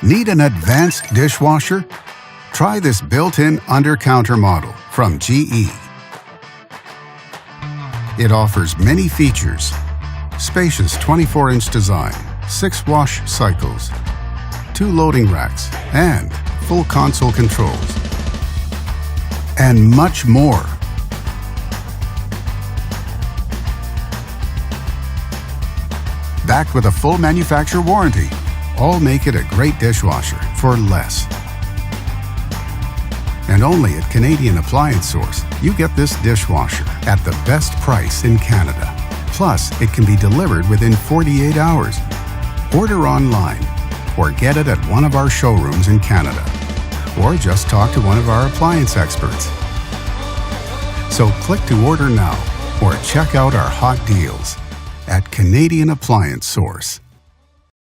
Need an advanced dishwasher? Try this built-in Undercounter model from GE. It offers many features: spacious 24-inch design, 6 wash cycles, 2 loading racks, and full console controls, and much more. Backed with a full manufacturer warranty, all make it a great dishwasher for less. And only at Canadian Appliance Source, you get this dishwasher at the best price in Canada. Plus, it can be delivered within 48 hours. Order online or get it at one of our showrooms in Canada. Or just talk to one of our appliance experts. So click to order now or check out our hot deals at Canadian Appliance Source.